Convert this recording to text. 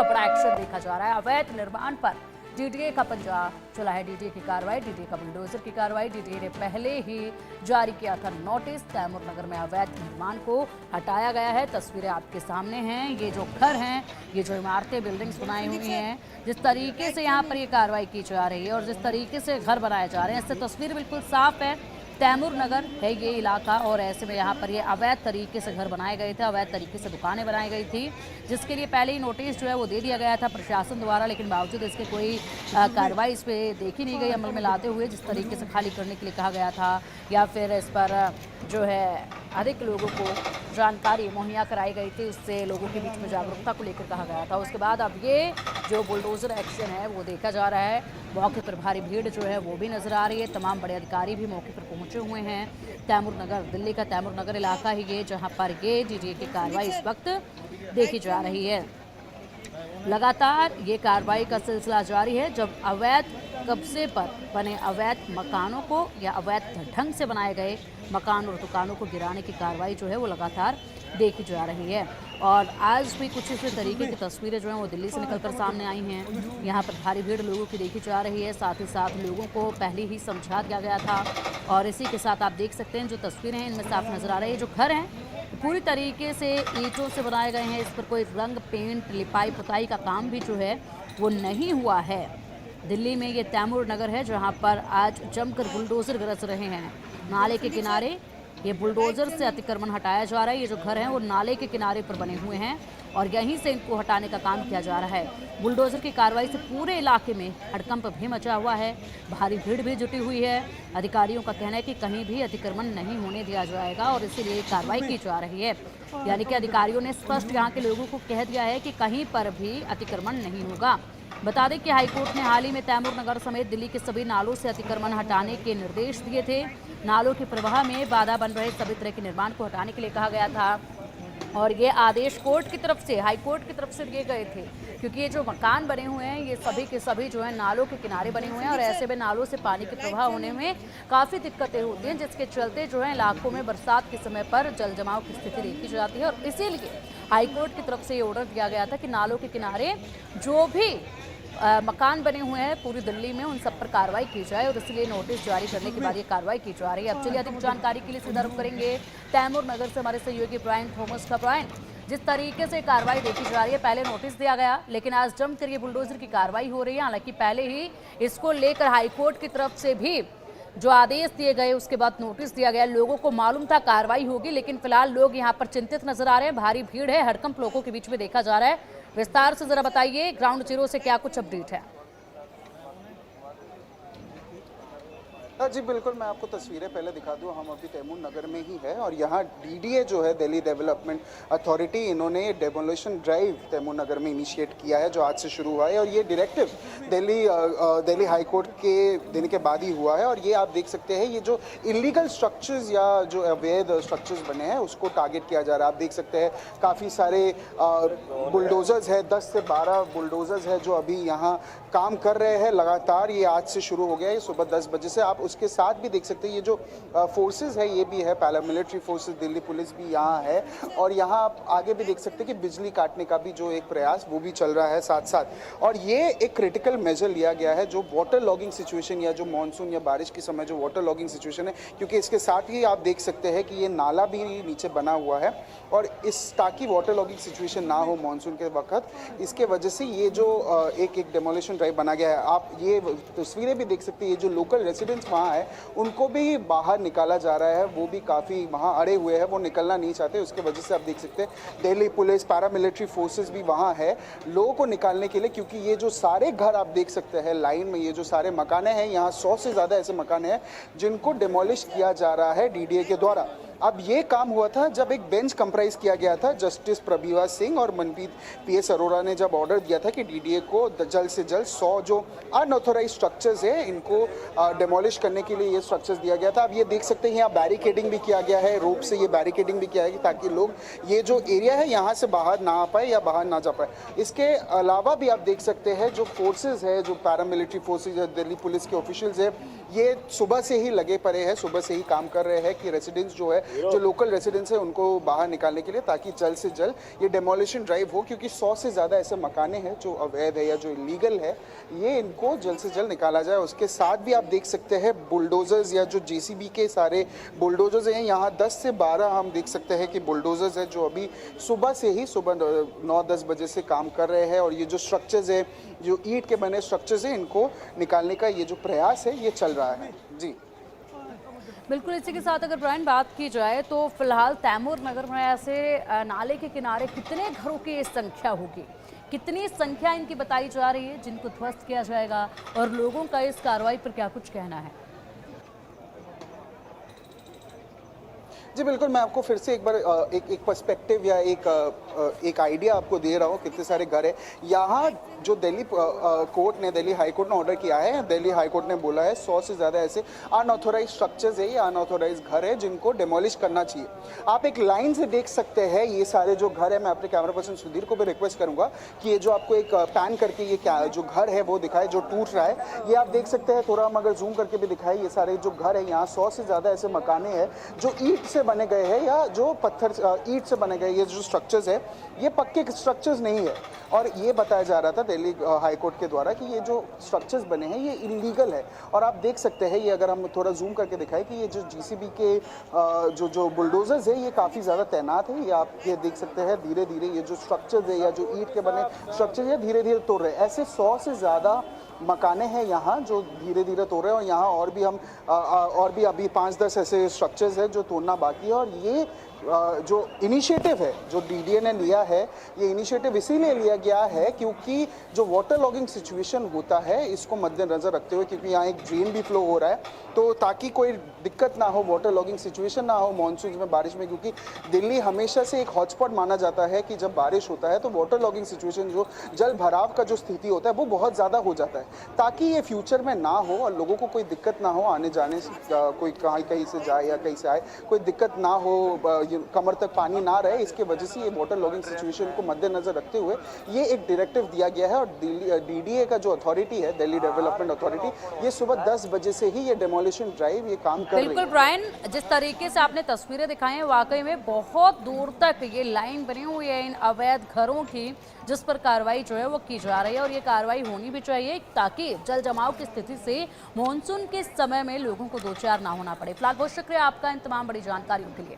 का बड़ा एक्शन देखा जा रहा है। अवैध निर्माण पर डीडीए का पंजा चला है। डीडीए की कार्रवाई, डीडीए का बुलडोजर की कार्रवाई। डीडीए ने पहले ही जारी किया था नोटिस। तैमूर नगर में अवैध निर्माण को हटाया गया है। तस्वीरें आपके सामने हैं। ये जो घर हैं, ये जो इमारतें, बिल्डिंग्स बनाई हुई हैं, जिस तरीके से यहाँ पर ये कार्रवाई की जा रही है और जिस तरीके से घर बनाए जा रहे हैं, इससे तस्वीर बिल्कुल साफ है। तैमूर नगर है ये इलाका और ऐसे में यहाँ पर ये अवैध तरीके से घर बनाए गए थे, अवैध तरीके से दुकानें बनाई गई थी, जिसके लिए पहले ही नोटिस जो है वो दे दिया गया था प्रशासन द्वारा, लेकिन बावजूद इसके कोई कार्रवाई इस पर देखी नहीं गई अमल में लाते हुए। जिस तरीके से खाली करने के लिए कहा गया था या फिर इस पर जो है अधिक लोगों को जानकारी मुहैया कराई गई थी, उससे लोगों के बीच में जागरूकता को लेकर कहा गया था। उसके बाद अब ये जो बुलडोजर एक्शन है वो देखा जा रहा है। मौके पर भारी भीड़ जो है वो भी नजर आ रही है। तमाम बड़े अधिकारी भी मौके पर पहुंचे हुए हैं। तैमूर नगर, दिल्ली का तैमूर नगर इलाका ही ये, जहां पर ये डीडीए की कार्रवाई इस वक्त देखी जा रही है। लगातार ये कार्रवाई का सिलसिला जारी है। जब अवैध कब्जे पर बने अवैध मकानों को या अवैध ढंग से बनाए गए मकान और दुकानों को गिराने की कार्रवाई जो है वो लगातार देखी जा रही है। और आज भी कुछ इसी तरीके की तस्वीरें जो हैं वो दिल्ली से निकलकर सामने आई हैं। यहाँ पर भारी भीड़ लोगों की देखी जा रही है। साथ ही साथ लोगों को पहले ही समझा दिया गया था और इसी के साथ आप देख सकते हैं जो तस्वीरें हैं इनमें साफ नजर आ रही है। जो घर हैं पूरी तरीके से ईंटों से बनाए गए हैं। इस पर कोई रंग, पेंट, लिपाई पुताई का काम भी जो है वो नहीं हुआ है। दिल्ली में ये तैमूर नगर है जहाँ पर आज जमकर बुलडोजर गरज रहे हैं। नाले के किनारे ये बुलडोजर से अतिक्रमण हटाया जा रहा है। ये जो घर हैं वो नाले के किनारे पर बने हुए हैं और यहीं से इनको हटाने का काम किया जा रहा है। बुलडोजर की कार्रवाई से पूरे इलाके में हड़कंप भी मचा हुआ है। भारी भीड़ भी जुटी हुई है। अधिकारियों का कहना है कि कहीं भी अतिक्रमण नहीं होने दिया जाएगा और इसीलिए कार्रवाई की जा रही है। यानी कि अधिकारियों ने स्पष्ट यहाँ के लोगों को कह दिया है कि कहीं पर भी अतिक्रमण नहीं होगा। बता दें कि हाईकोर्ट ने हाल ही में तैमूर नगर समेत दिल्ली के सभी नालों से अतिक्रमण हटाने के निर्देश दिए थे। नालों के प्रवाह में बाधा बन रहे सभी तरह के निर्माण को हटाने के लिए कहा गया था और ये आदेश कोर्ट की तरफ से, हाई कोर्ट की तरफ से दिए गए थे, क्योंकि ये जो मकान बने हुए हैं ये सभी के सभी जो है नालों के किनारे बने हुए हैं और ऐसे में नालों से पानी के प्रवाह होने में काफ़ी दिक्कतें होती हैं, जिसके चलते जो है इलाकों में बरसात के समय पर जल जमाव की स्थिति देखी जाती है। और इसीलिए हाईकोर्ट की तरफ से ये ऑर्डर दिया गया था कि नालों के किनारे जो भी मकान बने हुए हैं पूरी दिल्ली में उन सब पर कार्रवाई की जाए और इसलिए नोटिस जारी करने के बाद ये कार्रवाई की जा रही है। अब चलिए अधिक जानकारी के लिए सीधा रुख करेंगे तैमूर नगर से हमारे सहयोगी ब्रायन थॉमस का। ब्रायन, जिस तरीके से कार्रवाई देखी जा रही है, पहले नोटिस दिया गया लेकिन आज जमकर ये बुलडोजर की कार्रवाई हो रही है। हालांकि पहले ही इसको लेकर हाईकोर्ट की तरफ से भी जो आदेश दिए गए उसके बाद नोटिस दिया गया। लोगों को मालूम था कार्रवाई होगी, लेकिन फिलहाल लोग यहाँ पर चिंतित नजर आ रहे हैं। भारी भीड़ है, हड़कंप लोगों के बीच में देखा जा रहा है। विस्तार से जरा बताइए, ग्राउंड जीरो से क्या कुछ अपडेट है? जी बिल्कुल, मैं आपको तस्वीरें पहले दिखा दूं। हम अभी तैमूर नगर में ही है और यहाँ डीडीए जो है, दिल्ली डेवलपमेंट अथॉरिटी, इन्होंने डेमोलिशन ड्राइव तैमूर नगर में इनिशिएट किया है जो आज से शुरू हुआ है और ये डायरेक्टिव दिल्ली हाई कोर्ट के देने के बाद ही हुआ है। और ये आप देख सकते हैं, ये जो इलीगल स्ट्रक्चर्स या जो अवैध स्ट्रक्चर्स बने हैं उसको टारगेट किया जा रहा है। आप देख सकते हैं काफ़ी सारे बुलडोजर्स है, 10 से 12 बुलडोजर्स है जो अभी यहाँ काम कर रहे हैं लगातार। ये आज से शुरू हो गया है सुबह 10 बजे से। आप उसके साथ भी देख सकते हैं ये जो फोर्सेस है ये भी है, पैरामिलिट्री फोर्सेस, दिल्ली पुलिस भी यहाँ है और यहाँ आप आगे भी देख सकते हैं कि बिजली काटने का भी जो एक प्रयास वो भी चल रहा है साथ साथ। और ये एक क्रिटिकल मेजर लिया गया है जो वाटर लॉगिंग सिचुएशन या जो मानसून या बारिश के समय जो वाटर लॉगिंग सिचुएशन है, क्योंकि इसके साथ ही आप देख सकते हैं कि ये नाला भी नीचे बना हुआ है और इस ताकि वाटर लॉगिंग सिचुएशन ना हो मानसून के वक्त, इसके वजह से ये जो एक डेमोलिशन ड्राइव बना गया है। आप ये तस्वीरें भी देख सकते हैं, ये जो लोकल रेसिडेंट्स वहाँ है उनको भी बाहर निकाला जा रहा है, वो भी काफ़ी वहाँ अड़े हुए हैं, वो निकलना नहीं चाहते। उसके वजह से आप देख सकते हैं दिल्ली पुलिस, पैरामिलिट्री फोर्सेस भी वहाँ है लोगों को निकालने के लिए, क्योंकि ये जो सारे घर आप देख सकते हैं लाइन में, ये जो सारे मकान हैं, यहाँ 100 से ज़्यादा ऐसे मकान हैं जिनको डिमोलिश किया जा रहा है डीडीए के द्वारा। अब ये काम हुआ था जब एक बेंच कंप्राइज किया गया था, जस्टिस प्रभीवा सिंह और मनप्रीत पीएस अरोड़ा ने जब ऑर्डर दिया था कि डीडीए को जल्द से जल्द 100 जो अनऑथोराइज स्ट्रक्चर्स है इनको डेमोलिश करने के लिए ये स्ट्रक्चर्स दिया गया था। अब ये देख सकते हैं यहाँ बैरिकेडिंग भी किया गया है, रोप से ये बैरिकेडिंग भी किया है ताकि लोग ये जो एरिया है यहाँ से बाहर ना आ पाए या बाहर ना जा पाए। इसके अलावा भी आप देख सकते हैं जो फोर्सेज है, जो पैरामिलिट्री फोर्सेज है, दिल्ली पुलिस के ऑफिशियल्स है, ये सुबह से ही लगे पड़े हैं, सुबह से ही काम कर रहे हैं कि रेसिडेंट्स जो है जो लोकल रेसिडेंट्स हैं उनको बाहर निकालने के लिए, ताकि जल्द से जल्द ये डेमोलिशन ड्राइव हो, क्योंकि 100 से ज़्यादा ऐसे मकाने हैं जो अवैध है या जो इलीगल है, ये इनको जल्द से जल्द निकाला जाए। उसके साथ भी आप देख सकते हैं बुलडोजर्स या जो जेसीबी के सारे बुलडोजर्स हैं, यहाँ 10 से 12 हम देख सकते हैं कि बुलडोजर्स हैं जो अभी सुबह से ही, सुबह 9-10 बजे से काम कर रहे हैं। और ये जो स्ट्रक्चर्स है, जो ईंट के बने स्ट्रक्चर्स हैं, इनको निकालने का ये जो प्रयास है ये चल रहा है। जी बिल्कुल, इसी के साथ अगर ब्रायन बात की जाए तो फिलहाल तैमूर नगर में ऐसे नाले के किनारे कितने घरों की ये संख्या होगी, कितनी संख्या इनकी बताई जा रही है जिनको ध्वस्त किया जाएगा, और लोगों का इस कार्रवाई पर क्या कुछ कहना है? जी बिल्कुल, मैं आपको फिर से एक बार एक पर्सपेक्टिव या एक आइडिया आपको दे रहा हूँ कितने सारे घर हैं यहाँ। जो दिल्ली कोर्ट ने, दिल्ली हाई कोर्ट ने ऑर्डर किया है, दिल्ली हाई कोर्ट ने बोला है 100 से ज़्यादा ऐसे अनऑथोराइज स्ट्रक्चर्स है, ये अनऑथोराइज घर है जिनको डेमोलिश करना चाहिए। आप एक लाइन से देख सकते हैं ये सारे जो घर है। मैं अपने कैमरा पर्सन सुधीर को भी रिक्वेस्ट करूँगा कि ये जो आपको एक पैन करके ये क्या जो घर है वो दिखाए जो टूट रहा है, ये आप देख सकते हैं। थोड़ा हम अगर जूम करके भी दिखाए, ये सारे जो घर है यहाँ 100 से ज़्यादा ऐसे मकाने हैं जो ईंट से बने गए हैं या जो पत्थर ईंट से बने गए। ये जो स्ट्रक्चर्स है ये पक्के स्ट्रक्चर्स नहीं है, और ये बताया जा रहा था दिल्ली हाई कोर्ट के द्वारा कि ये जो स्ट्रक्चर्स बने हैं ये इलीगल है। और आप देख सकते हैं, ये अगर हम थोड़ा जूम करके दिखाएं कि ये जो जीसीबी के जो बुलडोजर्स है ये काफ़ी ज़्यादा तैनात है। ये आप ये देख सकते हैं धीरे धीरे ये जो स्ट्रक्चर्स है या जो ईंट के बने स्ट्रक्चर्स है धीरे धीरे तोड़ रहे हैं। ऐसे 100 से ज़्यादा मकाने हैं यहाँ जो धीरे धीरे तोड़ रहे हैं, और यहाँ और भी अभी 5-10 ऐसे स्ट्रक्चर्स हैं जो तोड़ना बाकी है। और ये जो इनिशिएटिव है जो डीडीए ने लिया है, ये इनिशिएटिव इसीलिए लिया गया है क्योंकि जो वाटर लॉगिंग सिचुएशन होता है इसको मद्देनजर रखते हुए, क्योंकि यहाँ एक ड्रेन भी फ्लो हो रहा है, तो ताकि कोई दिक्कत ना हो, वाटर लॉगिंग सिचुएशन ना हो मानसून में, बारिश में। क्योंकि दिल्ली हमेशा से एक हॉटस्पॉट माना जाता है कि जब बारिश होता है तो वाटर लॉगिंग सिचुएशन, जो जल भराव का जो स्थिति होता है वो बहुत ज़्यादा हो जाता है। ताकि ये फ्यूचर में ना हो और लोगों को कोई दिक्कत ना हो आने जाने से, कोई कहीं से जाए या कहीं से आए, कोई दिक्कत ना हो, कमर तक पानी ना रहे, इसके वजह से ये वाटर लॉगिंग सिचुएशन को मद्देनजर रखते हुए ये एक डायरेक्टिव दिया गया है। और डीडीए का जो अथॉरिटी है, दिल्ली डेवलपमेंट अथॉरिटी, ये सुबह 10 बजे से ही ये डेमोलिशन ड्राइव ये काम कर रही है। बिल्कुल ब्रायन, जिस तरीके से आपने तस्वीरें दिखाई हैं वाकई में बहुत दूर तक ये लाइन बनी हुई है इन अवैध घरों की, जिस पर कार्रवाई जो है वो की जा रही है, और ये कार्रवाई होनी भी चाहिए ताकि जल जमाव की स्थिति से मानसून के समय में लोगों को दो चार ना होना पड़े। फिलहाल बहुत शुक्रिया आपका इन तमाम बड़ी जानकारियों के लिए।